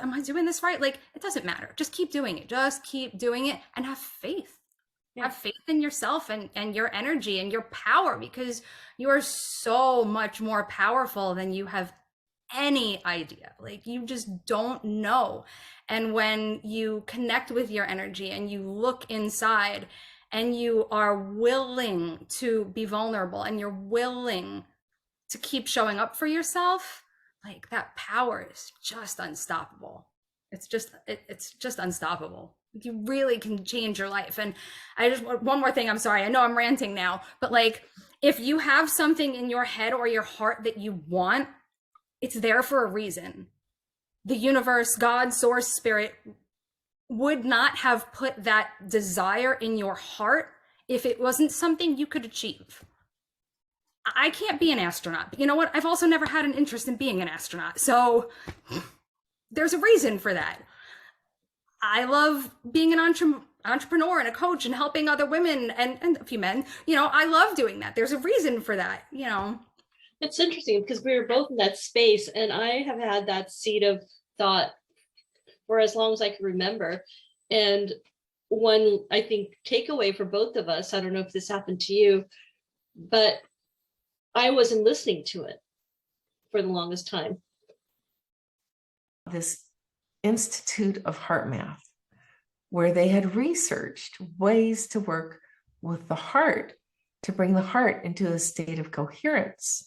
am I doing this right? Like, it doesn't matter. Just keep doing it. Just keep doing it and have faith. Yeah. Have faith in yourself and your energy and your power, because you are so much more powerful than you have any idea. Like, you just don't know. And when you connect with your energy and you look inside and you are willing to be vulnerable and you're willing to keep showing up for yourself, like, that power is just unstoppable. It's just unstoppable. You really can change your life. And I just, one more thing, I'm sorry, I know I'm ranting now, but like, if you have something in your head or your heart that you want, it's there for a reason. The universe, God, source, spirit would not have put that desire in your heart if it wasn't something you could achieve. I can't be an astronaut, but you know what? I've also never had an interest in being an astronaut. So there's a reason for that. I love being an entrepreneur and a coach and helping other women and a few men. You know, I love doing that. There's a reason for that, you know. It's interesting because we were both in that space, and I have had that seed of thought for as long as I can remember. And one, I think, takeaway for both of us, I don't know if this happened to you, but I wasn't listening to it for the longest time. This Institute of Heart Math, where they had researched ways to work with the heart to bring the heart into a state of coherence.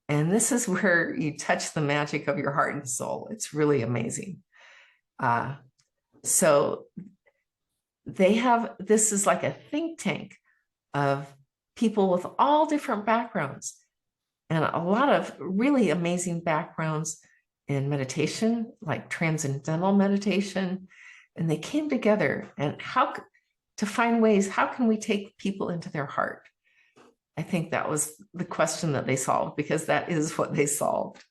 And this is where you touch the magic of your heart and soul. It's really amazing. So they have, this is like a think tank of people with all different backgrounds and a lot of really amazing backgrounds in meditation, like transcendental meditation. And they came together and to find ways, how can we take people into their heart? I think that was the question that they solved, because that is what they solved.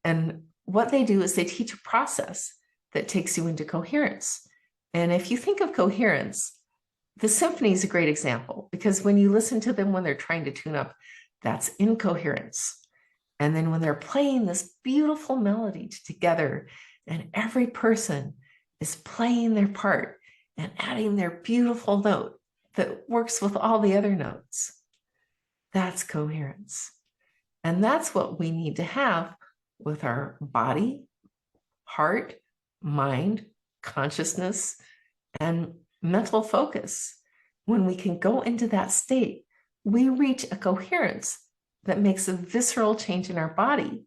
And what they do is they teach a process that takes you into coherence. And if you think of coherence, the symphony is a great example, because when you listen to them when they're trying to tune up, that's incoherence. And then when they're playing this beautiful melody together, and every person is playing their part and adding their beautiful note that works with all the other notes, that's coherence. And that's what we need to have with our body, heart, mind, consciousness, and mental focus. When we can go into that state, we reach a coherence that makes a visceral change in our body.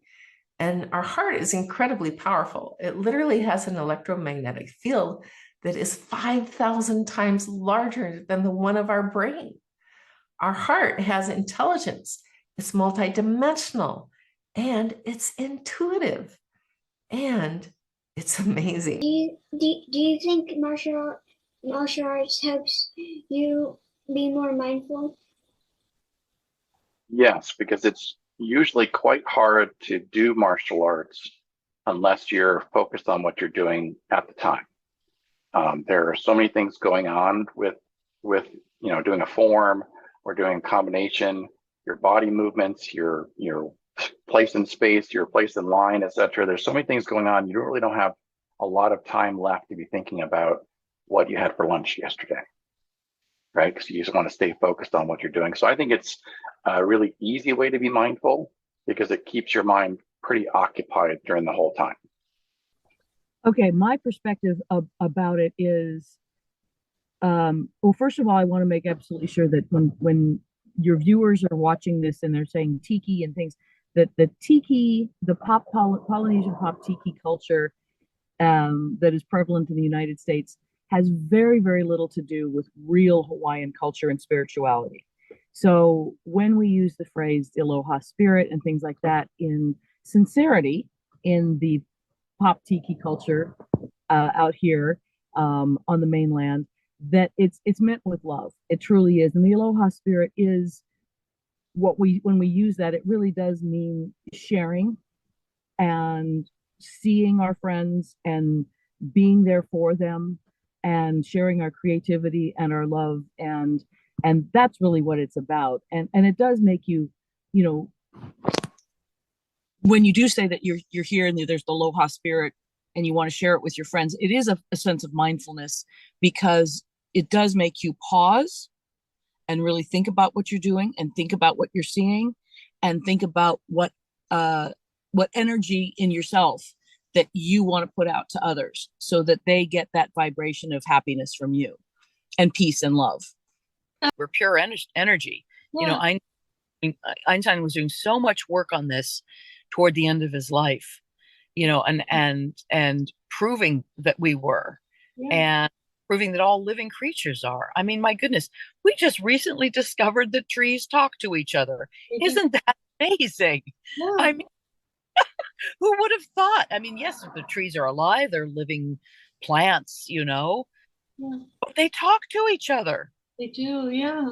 And our heart is incredibly powerful. It literally has an electromagnetic field that is 5,000 times larger than the one of our brain. Our heart has intelligence. It's multidimensional, and it's intuitive, and it's amazing. Do you think martial arts helps you be more mindful? Yes, because it's usually quite hard to do martial arts unless you're focused on what you're doing at the time. There are so many things going on with doing a form or doing a combination, your body movements, your place in space, your place in line, etc. There's so many things going on. You really don't have a lot of time left to be thinking about what you had for lunch yesterday, right? Because you just want to stay focused on what you're doing. So I think it's a really easy way to be mindful, because it keeps your mind pretty occupied during the whole time. Okay, my perspective about it is, well, first of all, I want to make absolutely sure that when your viewers are watching this and they're saying tiki and things, that the tiki, the Polynesian pop tiki culture that is prevalent in the United States has very, very little to do with real Hawaiian culture and spirituality. So when we use the phrase aloha spirit and things like that in sincerity in the pop tiki culture out here on the mainland, that it's meant with love. It truly is. And the aloha spirit is when we use that, it really does mean sharing and seeing our friends and being there for them and sharing our creativity and our love, and that's really what it's about. And it does make you, when you do say that you're here and there's the aloha spirit and you want to share it with your friends, it is a sense of mindfulness, because it does make you pause and really think about what you're doing, and think about what you're seeing, and think about what energy in yourself that you want to put out to others, so that they get that vibration of happiness from you, and peace and love. We're pure energy. Yeah. Einstein was doing so much work on this toward the end of his life, and proving that we were, and proving that all living creatures are. I mean, my goodness, we just recently discovered that trees talk to each other. Isn't that amazing? Yeah. I mean, who would have thought? I mean, yes, the trees are alive, they're living plants, but they talk to each other. They do, yeah.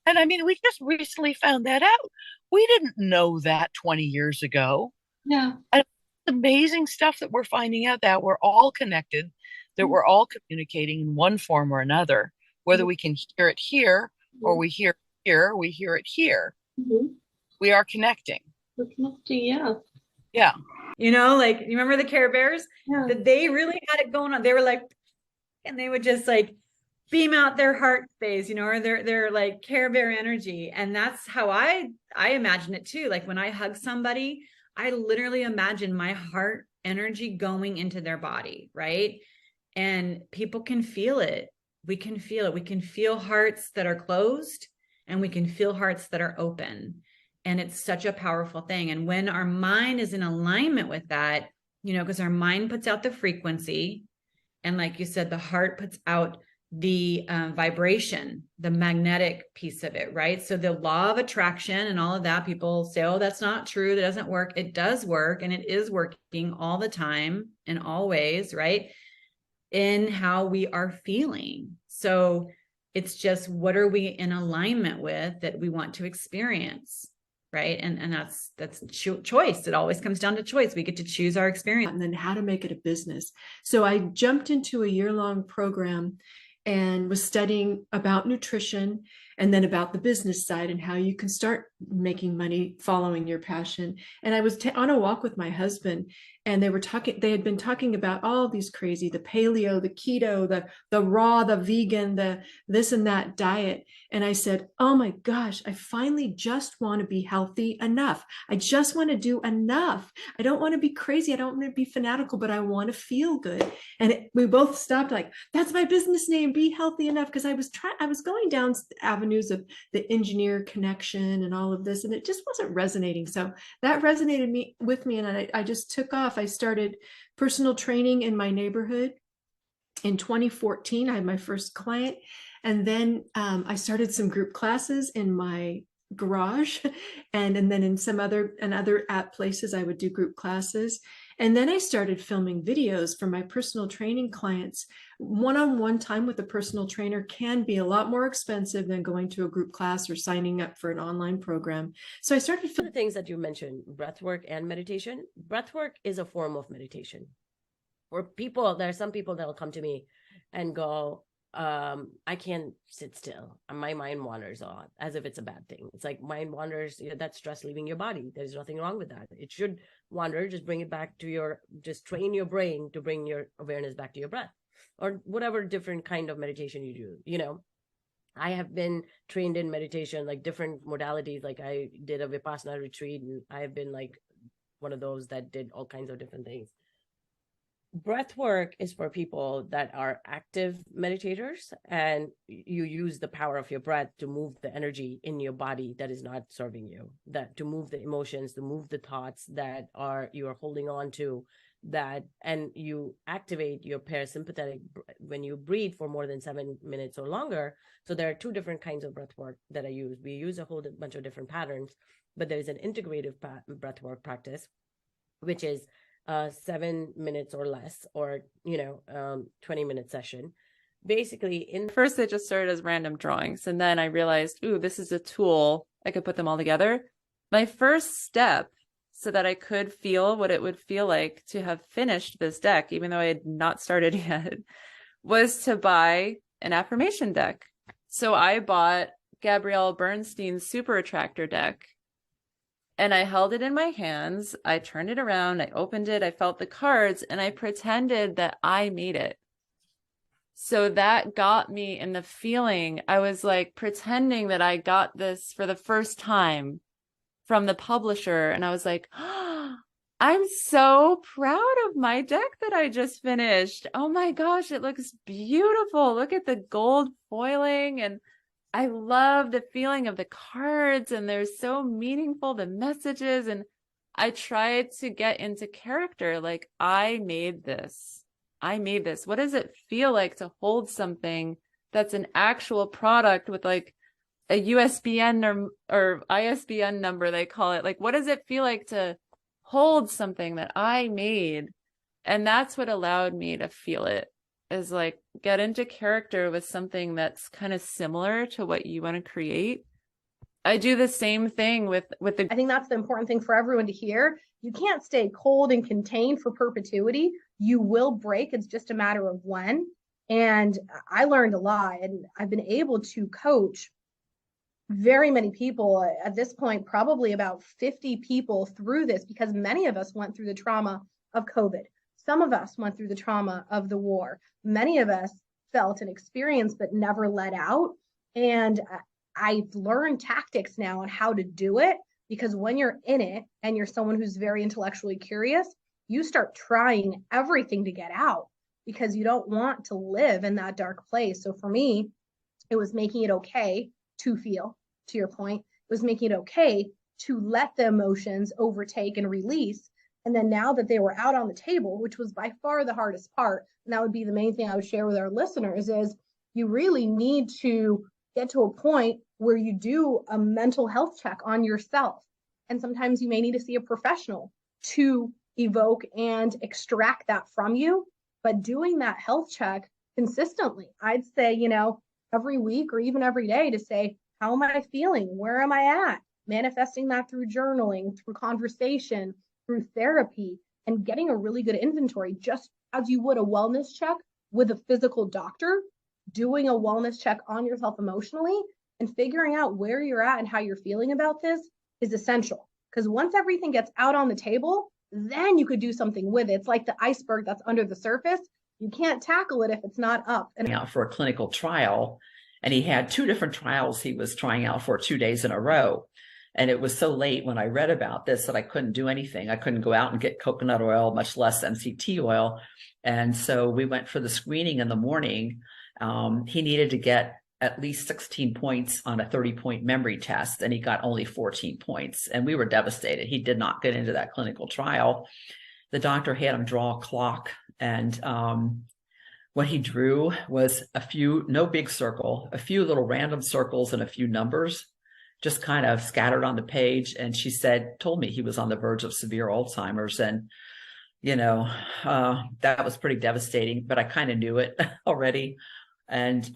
And I mean, we just recently found that out. We didn't know that 20 years ago. Yeah. And it's amazing stuff that we're finding out, that we're all connected, that we're all communicating in one form or another, whether we can hear it here or we hear it here, we hear it here. We are connecting. We're connecting, yeah. Yeah. Like, you remember the Care Bears? Yeah. That they really had it going on. They were like, and they would just like beam out their heart space, or their like Care Bear energy. And that's how I imagine it too. Like when I hug somebody, I literally imagine my heart energy going into their body, right? And people can feel it. We can feel it. We can feel hearts that are closed, and we can feel hearts that are open. And it's such a powerful thing. And when our mind is in alignment with that, because our mind puts out the frequency, and like you said, the heart puts out the vibration, the magnetic piece of it, right? So the law of attraction and all of that, people say, oh, that's not true, that doesn't work. It does work, and it is working all the time and always, right? In how we are feeling. So it's just, what are we in alignment with that we want to experience, right? And that's choice. It always comes down to choice. We get to choose our experience. And then how to make it a business. So I jumped into a year-long program and was studying about nutrition, and then about the business side and how you can start making money following your passion. And I was on a walk with my husband, and they had been talking about all these crazy, the paleo, the keto, the raw, the vegan, the this and that diet. And I said, oh my gosh, I finally just want to be healthy enough. I just want to do enough. I don't want to be crazy. I don't want to be fanatical, but I want to feel good. And we both stopped, like, that's my business name, Be Healthy Enough. Because I was going down avenues of the engineer connection and all of this, and it just wasn't resonating. So that resonated with me, and I just took off. I started personal training in my neighborhood in 2014. I had my first client, and then I started some group classes in my garage, and then in some other app places I would do group classes. And then I started filming videos for my personal training clients. One-on-one time with a personal trainer can be a lot more expensive than going to a group class or signing up for an online program. So I started the things that you mentioned, breath work and meditation. Breath work is a form of meditation. For people, there are some people that will come to me and go, I can't sit still. My mind wanders a lot, as if it's a bad thing. It's like mind wanders, that's stress leaving your body. There's nothing wrong with that. It should wander. Just bring it back to just train your brain to bring your awareness back to your breath, or whatever different kind of meditation you do. I have been trained in meditation, like different modalities. Like I did a Vipassana retreat, and I have been like one of those that did all kinds of different things. Breath work is for people that are active meditators, and you use the power of your breath to move the energy in your body that is not serving you, that to move the emotions, to move the thoughts that you are holding on to, and you activate your parasympathetic when you breathe for more than 7 minutes or longer. So there are two different kinds of breath work that I use. We use a whole bunch of different patterns, but there is an integrative breath work practice, which is 7 minutes or less, or 20-minute session. Basically, first it just started as random drawings, and then I realized, ooh, this is a tool. I could put them all together. My first step, so that I could feel what it would feel like to have finished this deck, even though I had not started yet, was to buy an affirmation deck. So I bought Gabrielle Bernstein's Super Attractor deck, And I held it in my hands. I turned it around. I opened it. I felt the cards and I pretended that I made it. So that got me in the feeling. I was like pretending that I got this for the first time from the publisher. And I was like, oh, I'm so proud of my deck that I just finished. Oh my gosh, it looks beautiful. Look at the gold foiling. And I love the feeling of the cards, and they're so meaningful, the messages. And I tried to get into character. Like, I made this. I made this. What does it feel like to hold something that's an actual product with like a USBN or ISBN number, they call it? Like, what does it feel like to hold something that I made? And that's what allowed me to feel it, is like get into character with something that's kind of similar to what you want to create. I do the same thing with the. I think that's the important thing for everyone to hear. You can't stay cold and contained for perpetuity. You will break. It's just a matter of when. And I learned a lot, and I've been able to coach very many people at this point, probably about 50 people through this, because many of us went through the trauma of COVID. Some of us went through the trauma of the war. Many of us felt an experience but never let out. And I've learned tactics now on how to do it, because when you're in it and you're someone who's very intellectually curious, you start trying everything to get out because you don't want to live in that dark place. So for me, it was making it okay to feel, to your point. It was making it okay to let the emotions overtake and release. And then now that they were out on the table, which was by far the hardest part, and that would be the main thing I would share with our listeners, is you really need to get to a point where you do a mental health check on yourself. And sometimes you may need to see a professional to evoke and extract that from you. But doing that health check consistently, I'd say, every week or even every day, to say, how am I feeling? Where am I at? Manifesting that through journaling, through conversation, through therapy, and getting a really good inventory, just as you would a wellness check with a physical doctor. Doing a wellness check on yourself emotionally and figuring out where you're at and how you're feeling about this is essential. Because once everything gets out on the table, then you could do something with it. It's like the iceberg that's under the surface. You can't tackle it if it's not up. And out for a clinical trial, and he had 2 different trials he was trying out for 2 days in a row. And it was so late when I read about this that I couldn't do anything. I couldn't go out and get coconut oil, much less MCT oil. And so we went for the screening in the morning. He needed to get at least 16 points on a 30-point memory test, and he got only 14 points. And we were devastated. He did not get into that clinical trial. The doctor had him draw a clock, and what he drew was no big circle, a few little random circles and a few numbers just kind of scattered on the page. And she told me he was on the verge of severe Alzheimer's. And, that was pretty devastating, but I kind of knew it already. And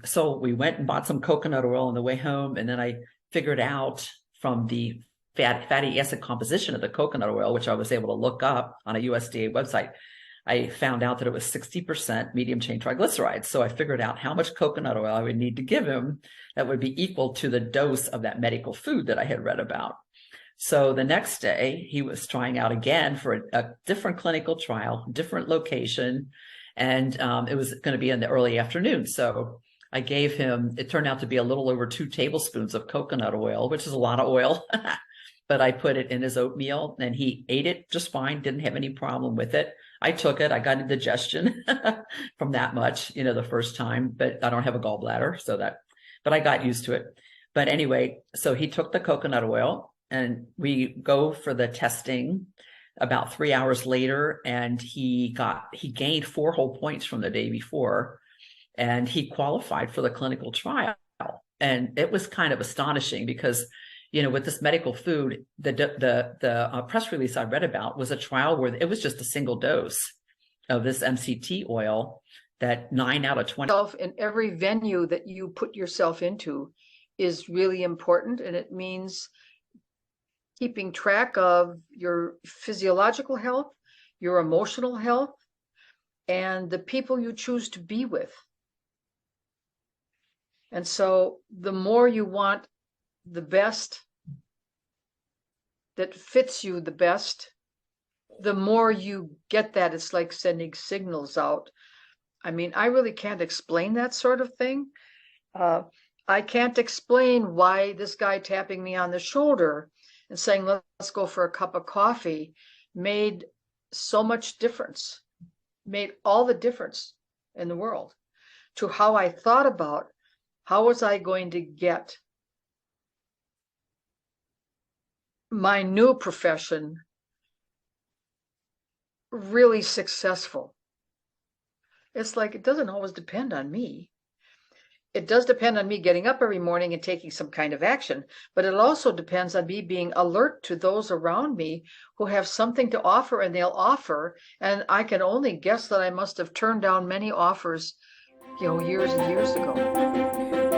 so we went and bought some coconut oil on the way home. And then I figured out from the fatty acid composition of the coconut oil, which I was able to look up on a USDA website, I found out that it was 60% medium chain triglycerides. So I figured out how much coconut oil I would need to give him that would be equal to the dose of that medical food that I had read about. So the next day he was trying out again for a different clinical trial, different location. And it was going to be in the early afternoon. So I gave him, it turned out to be a little over 2 tablespoons of coconut oil, which is a lot of oil. But I put it in his oatmeal and he ate it just fine. Didn't have any problem with it. I took it. I got indigestion from that much, the first time, but I don't have a gallbladder. But I got used to it. But anyway, so he took the coconut oil and we go for the testing about 3 hours later. And he gained 4 whole points from the day before, and he qualified for the clinical trial. And it was kind of astonishing because, with this medical food, the press release I read about was a trial where it was just a single dose of this MCT oil that 9 out of 20. In every venue that you put yourself into is really important. And it means keeping track of your physiological health, your emotional health, and the people you choose to be with. And so the more you want the best that fits you the best, the more you get that. It's like sending signals out. I mean, I really can't explain that sort of thing. I can't explain why this guy tapping me on the shoulder and saying, let's go for a cup of coffee, made so much difference, made all the difference in the world to how I thought about how was I going to get my new profession really successful. It's like, it doesn't always depend on me. It does depend on me getting up every morning and taking some kind of action, but it also depends on me being alert to those around me who have something to offer, and they'll offer. And I can only guess that I must have turned down many offers, years and years ago.